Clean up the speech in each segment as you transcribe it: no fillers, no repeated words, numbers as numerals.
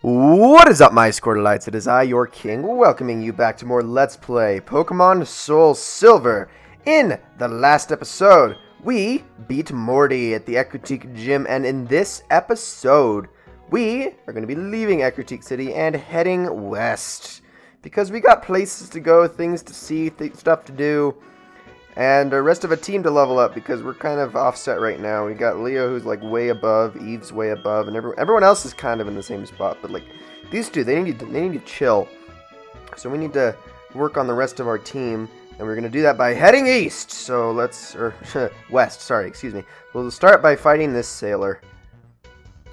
What is up, my Squirtleites? It is I, your king, welcoming you back to more Let's Play Pokemon Soul Silver. In the last episode, we beat Morty at the Ecruteak gym, and in this episode, we are going to be leaving Ecruteak City and heading west. Because we got places to go, things to see, stuff to do, and the rest of a team to level up because we're kind of offset right now. We got Leo who's like way above, Eve's way above, and everyone else is kind of in the same spot. But like these two, they need to chill. So we need to work on the rest of our team, and we're gonna do that by heading east. So west. Sorry, excuse me. We'll start by fighting this sailor.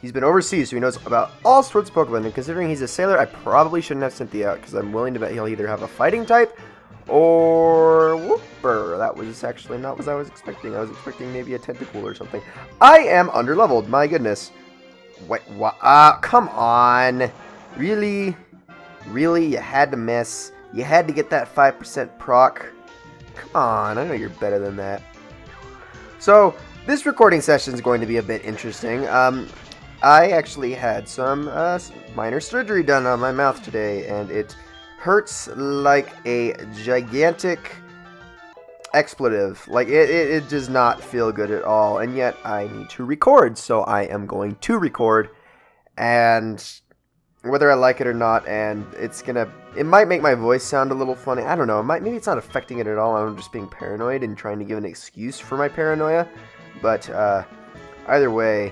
He's been overseas, so he knows about all sorts of Pokemon. And considering he's a sailor, I probably shouldn't have Cynthia out because I'm willing to bet he'll either have a fighting type or Whooper. That was actually not what I was expecting. I was expecting maybe a tentacle or something. I am underleveled. My goodness. Wait, what? Come on. Really? Really? You had to miss. You had to get that 5% proc. Come on. I know you're better than that. So, this recording session is going to be a bit interesting. I actually had some minor surgery done on my mouth today, and it hurts like a gigantic expletive. Like, it does not feel good at all, and yet I need to record, so I am going to record, and whether I like it or not, and it might make my voice sound a little funny. I don't know, maybe it's not affecting it at all. I'm just being paranoid and trying to give an excuse for my paranoia, but either way,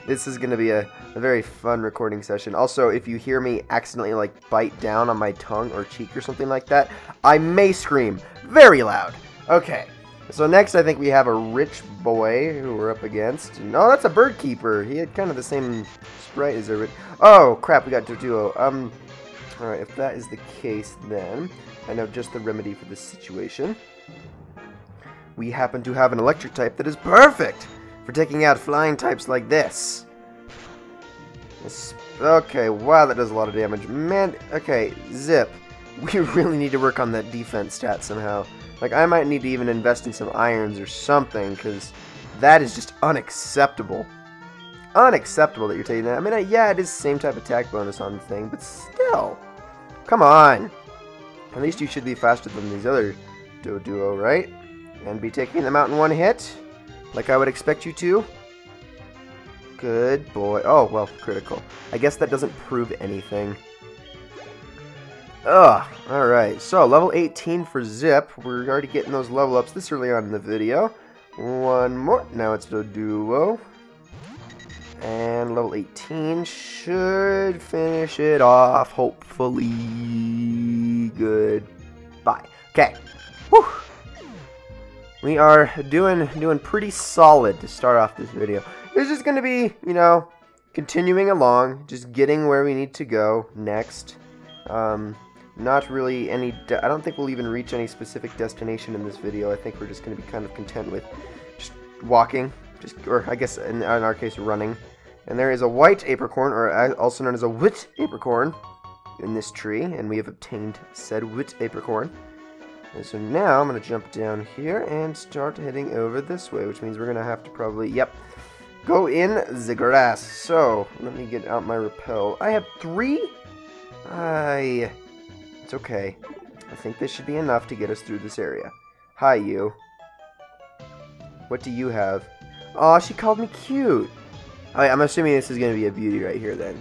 this is going to be a very fun recording session. Also, if you hear me accidentally like bite down on my tongue or cheek or something like that, I may scream very loud. Okay, so next I think we have a rich boy who we're up against. No, that's a bird keeper. He had kind of the same sprite as a rich. Oh crap, we got Doduo. Alright, if that is the case, then I know just the remedy for this situation. We happen to have an electric type that is perfect for taking out flying types like this. Okay, wow, that does a lot of damage. Man, okay, Zip. We really need to work on that defense stat somehow. Like, I might need to even invest in some irons or something, because that is just unacceptable. Unacceptable that you're taking that. I mean, yeah, it is the same type attack bonus on the thing, but still. Come on. At least you should be faster than these other Doduo, right? And be taking them out in one hit, like I would expect you to. Good boy. Oh, well, critical. I guess that doesn't prove anything. Ugh. Alright, so level 18 for Zip. We're already getting those level ups this early on in the video. One more. Now it's Doduo. And level 18 should finish it off, hopefully. Goodbye. Okay. Whew. We are doing pretty solid to start off this video. It's just going to be, you know, continuing along, just getting where we need to go next. Not really any, I don't think we'll even reach any specific destination in this video. I think we're just going to be kind of content with just walking, or I guess in our case, running. And there is a white apricorn, or also known as a wit apricorn, in this tree, and we have obtained said wit apricorn. And so now I'm going to jump down here and start heading over this way, which means we're going to have to probably, go in the grass. So, let me get out my repel. I have 3? It's okay. I think this should be enough to get us through this area. Hi, you. What do you have? Aw, she called me cute. I'm assuming this is going to be a beauty right here then.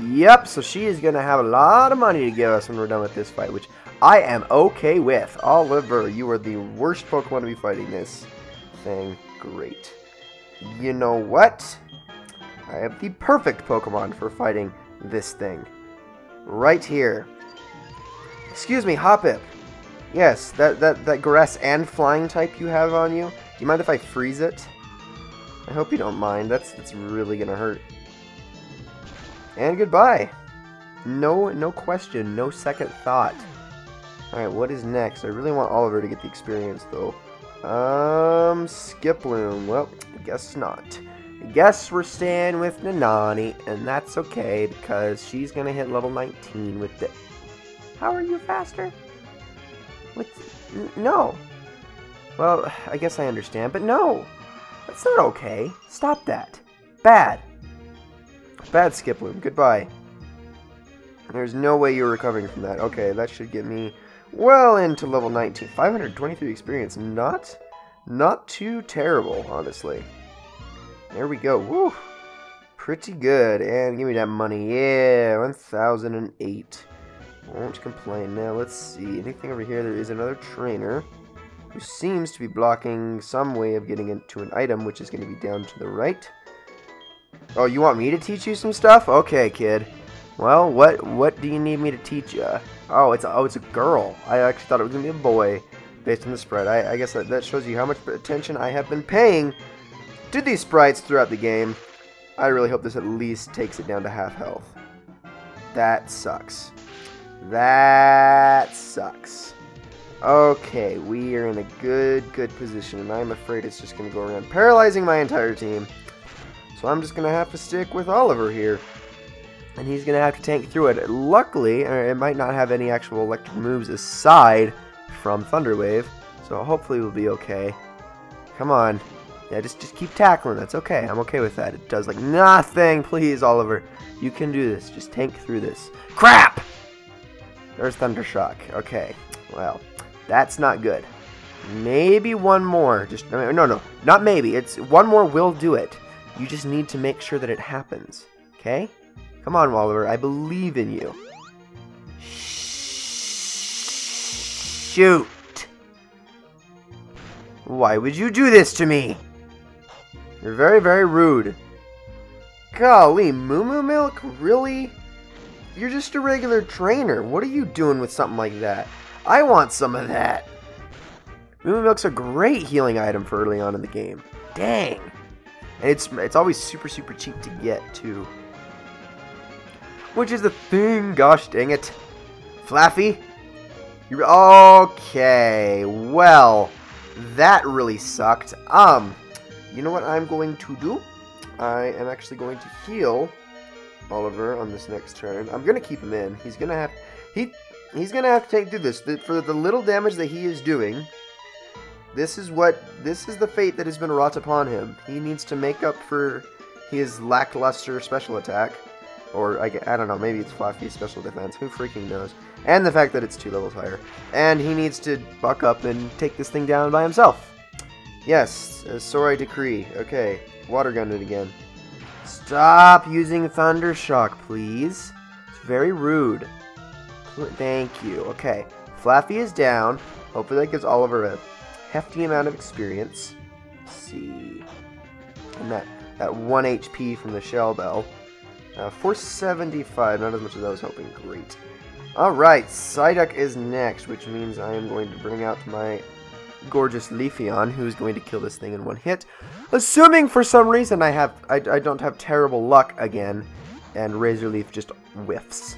Yep, so she is going to have a lot of money to give us when we're done with this fight, which I am okay with. Oliver, you are the worst Pokemon to be fighting this thing. Great. You know what? I have the perfect Pokemon for fighting this thing. Right here. Excuse me, Hoppip. Yes, that grass and flying type you have on you. Do you mind if I freeze it? I hope you don't mind. That's really gonna hurt. And goodbye. No question, no second thought. Alright, what is next? I really want Oliver to get the experience though. Skiploom. Well, guess not. Guess we're staying with Nanani, and that's okay because she's gonna hit level 19 with the. How are you faster? No. Well, I guess I understand, but no. That's not okay. Stop that. Bad. Bad Skiploom. Goodbye. There's no way you're recovering from that. Okay, that should get me well into level 19. 523 experience. Not too terrible, honestly. There we go. Woo! Pretty good. And give me that money. Yeah, 1008. Won't complain. Now, let's see. Anything over here? There is another trainer who seems to be blocking some way of getting into an item, which is going to be down to the right. Oh, you want me to teach you some stuff? Okay, kid. Well, what do you need me to teach you? Oh, it's a girl. I actually thought it was going to be a boy based on the sprite. I guess that shows you how much attention I have been paying to these sprites throughout the game. I really hope this at least takes it down to half health. That sucks. That sucks. Okay, we are in a good position, and I'm afraid it's just going to go around paralyzing my entire team. So I'm just going to have to stick with Oliver here. And he's going to have to tank through it. Luckily, it might not have any actual electric moves aside from Thunder Wave. So hopefully we'll be okay. Come on. Yeah, just keep tackling. That's okay. I'm okay with that. It does like nothing. Please, Oliver. You can do this. Just tank through this. Crap! There's Thunder Shock. Okay. Well, that's not good. Maybe one more. No, not maybe. It's one more will do it. You just need to make sure that it happens. Okay? Come on, Oliver. I believe in you. Shoot. Why would you do this to me? You're very, very rude. Golly, Moomoo Milk? Really? You're just a regular trainer. What are you doing with something like that? I want some of that. Moomoo Milk's a great healing item for early on in the game. Dang. And it's always super, super cheap to get, too. Which is the thing. Gosh dang it. Flaffy? Okay. Well, that really sucked. You know what I'm going to do? I am actually going to heal Oliver on this next turn. I'm gonna keep him in. He's gonna have to take through this. For the little damage that he is doing, this is the fate that has been wrought upon him. He needs to make up for his lackluster special attack. Or, I don't know, maybe it's Fluffy's special defense. Who freaking knows? And the fact that it's 2 levels higher. And he needs to buck up and take this thing down by himself. Yes, so I decree. Okay, water gun it again. Stop using Thunder Shock, please. It's very rude. Thank you. Okay, Flaffy is down. Hopefully that gives Oliver a hefty amount of experience. Let's see. And that 1 HP from the Shell Bell. 475, not as much as I was hoping. Great. Alright, Psyduck is next, which means I am going to bring out my gorgeous Leafeon, who's going to kill this thing in 1 hit. Assuming for some reason I don't have terrible luck again, and Razor Leaf just whiffs.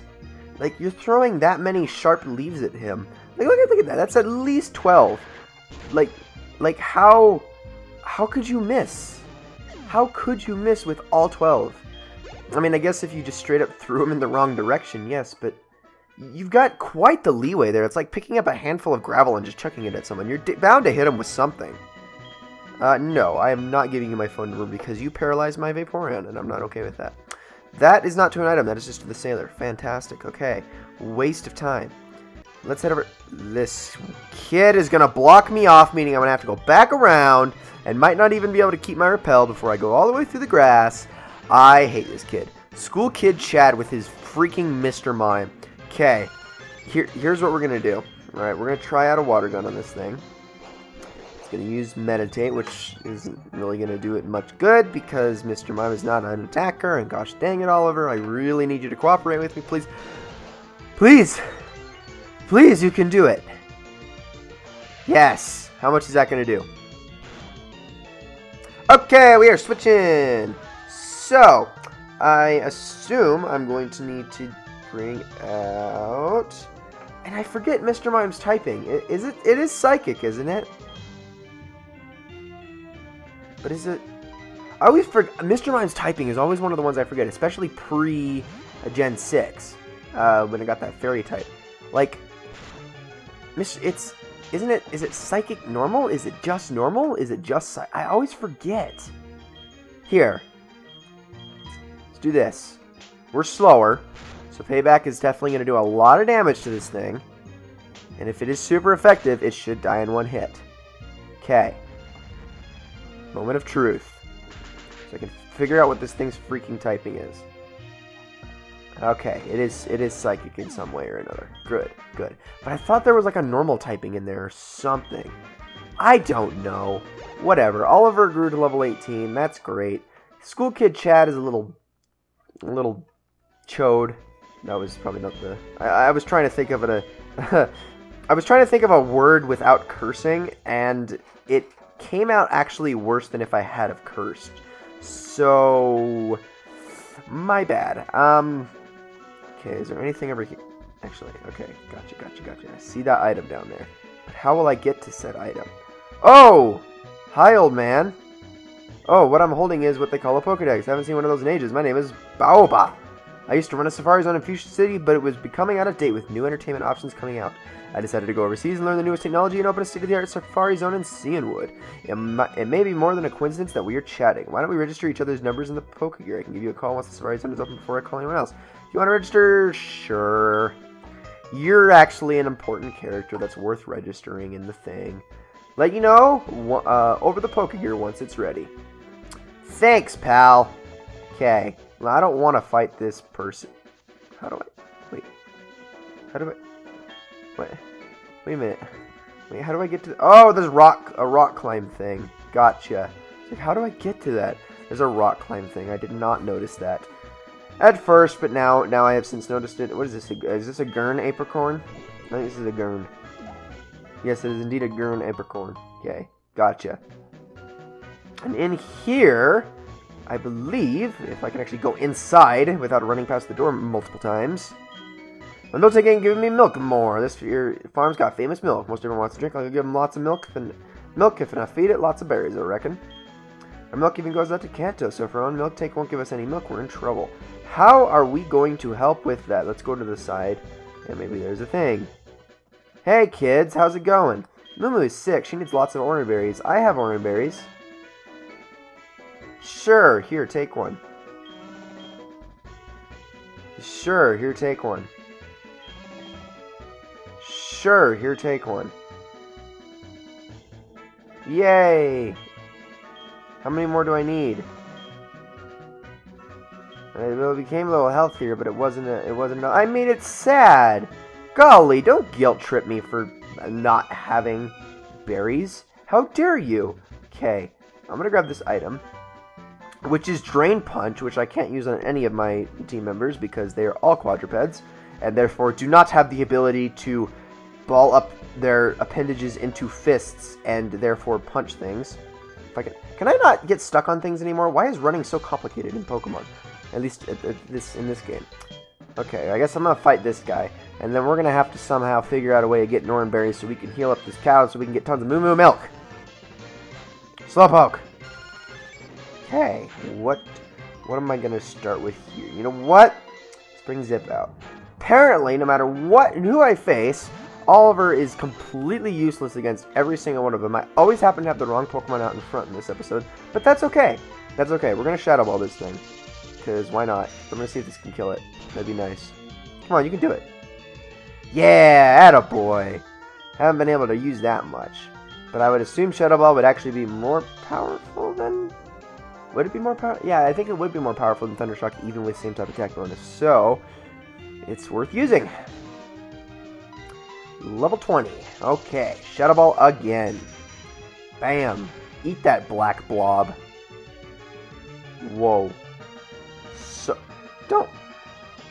Like, you're throwing that many sharp leaves at him. Like, look at that. That's at least 12. Like how could you miss? How could you miss with all 12? I mean, I guess if you just straight up threw him in the wrong direction, yes, but you've got quite the leeway there. It's like picking up a handful of gravel and just chucking it at someone. You're bound to hit him with something. No, I am not giving you my phone number because you paralyzed my Vaporeon, and I'm not okay with that. That is not to an item. That is just to the sailor. Fantastic. Okay. Waste of time. Let's head over. This kid is going to block me off, meaning I'm going to have to go back around and might not even be able to keep my repel before I go all the way through the grass. I hate this kid. School kid Chad with his freaking Mr. Mime. Okay, here's what we're going to do. Alright, we're going to try out a water gun on this thing. It's going to use Meditate, which isn't really going to do it much good because Mr. Mime is not an attacker. And gosh dang it, Oliver, I really need you to cooperate with me, please. Please! Please, you can do it. Yes! How much is that going to do? Okay, we are switching! So, I assume I'm going to need to bring out... And I forget Mr. Mime's typing. It is Psychic, isn't it? But is it... I always forget... Mr. Mime's typing is always one of the ones I forget, especially pre-Gen 6, when I got that Fairy type. Like, is it Psychic Normal? Is it just Normal? Is it just I always forget. Here. Let's do this. We're slower. So payback is definitely going to do a lot of damage to this thing. And if it is super effective, it should die in one hit. Okay. Moment of truth. So I can figure out what this thing's freaking typing is. Okay, it is psychic in some way or another. Good, good. But I thought there was like a normal typing in there or something. I don't know. Whatever. Oliver grew to level 18. That's great. School kid Chad is a little chode. That was probably not the... I was trying to think of it I was trying to think of a word without cursing, and it came out actually worse than if I had have cursed. So... my bad. Okay, is there anything over here? Actually, okay. Gotcha. I see that item down there. But how will I get to said item? Oh! Hi, old man. Oh, what I'm holding is what they call a Pokedex. I haven't seen one of those in ages. My name is Baoba. I used to run a safari zone in Fuchsia City, but it was becoming out of date with new entertainment options coming out. I decided to go overseas and learn the newest technology and open a state-of-the-art safari zone in Cianwood. It may be more than a coincidence that we are chatting. Why don't we register each other's numbers in the Pokegear? I can give you a call once the safari zone is open before I call anyone else. You want to register? Sure. You're actually an important character that's worth registering in the thing. Let you know over the Pokegear once it's ready. Thanks, pal. Okay. Well, I don't want to fight this person. How do I... wait. How do I... wait a minute. Wait, how do I get to... oh, there's a rock climb thing. Gotcha. Like, how do I get to that? There's a rock climb thing. I did not notice that at first, but now I have since noticed it. What is this? Is this a Gurn Apricorn? I think this is a Gurn. Yes, it is indeed a Gurn Apricorn. Okay, gotcha. And in here, I believe, if I can actually go inside without running past the door multiple times. My milk's again giving me milk more. This your farm's got famous milk. Most everyone wants to drink. I'll give them lots of milk. If I feed it, lots of berries, I reckon. Our milk even goes out to Kanto, so if our own milk tank won't give us any milk, we're in trouble. How are we going to help with that? Let's go to the side, and maybe there's a thing. Hey kids, how's it going? Moomoo is sick. She needs lots of orange berries. I have orange berries. Sure, here, take one. Sure, here, take one. Sure, here, take one. Yay! How many more do I need? It became a little healthier, but it wasn't. I mean, it's sad. Golly, don't guilt trip me for not having berries. How dare you? Okay, I'm gonna grab this item, which is Drain Punch, which I can't use on any of my team members because they are all quadrupeds, and therefore do not have the ability to ball up their appendages into fists and therefore punch things. If I can I not get stuck on things anymore? Why is running so complicated in Pokemon? At least in this game. Okay, I guess I'm gonna fight this guy, and then we're gonna have to somehow figure out a way to get Norn berries so we can heal up this cow, so we can get tons of Moomoo milk. Slowpoke. Okay, what am I gonna start with here? You know what? Let's bring Zip out. Apparently, no matter who I face, Oliver is completely useless against every single one of them. I always happen to have the wrong Pokemon out in front in this episode, but that's okay. That's okay. We're gonna Shadow Ball this thing, because why not? I'm gonna see if this can kill it. That'd be nice. Come on, you can do it. Yeah, attaboy. Haven't been able to use that much, but I would assume Shadow Ball would actually be more powerful than... would it be more powerful? Yeah, I think it would be more powerful than Thundershock, even with same type attack bonus. So, it's worth using. Level 20. Okay, Shadow Ball again. Bam. Eat that black blob. Whoa. So,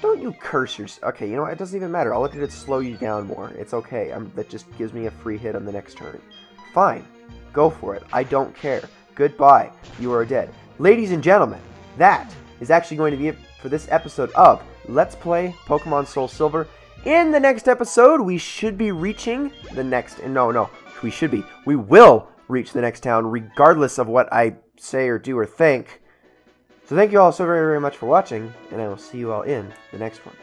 don't you curse your... okay, you know what? It doesn't even matter. All I did is slow you down more. It's okay. That just gives me a free hit on the next turn. Fine. Go for it. I don't care. Goodbye. You are dead. Ladies and gentlemen, that is actually going to be it for this episode of Let's Play Pokemon Soul Silver. In the next episode, we should be reaching the next... no, we will reach the next town, regardless of what I say or do or think. So thank you all so very, very much for watching, and I will see you all in the next one.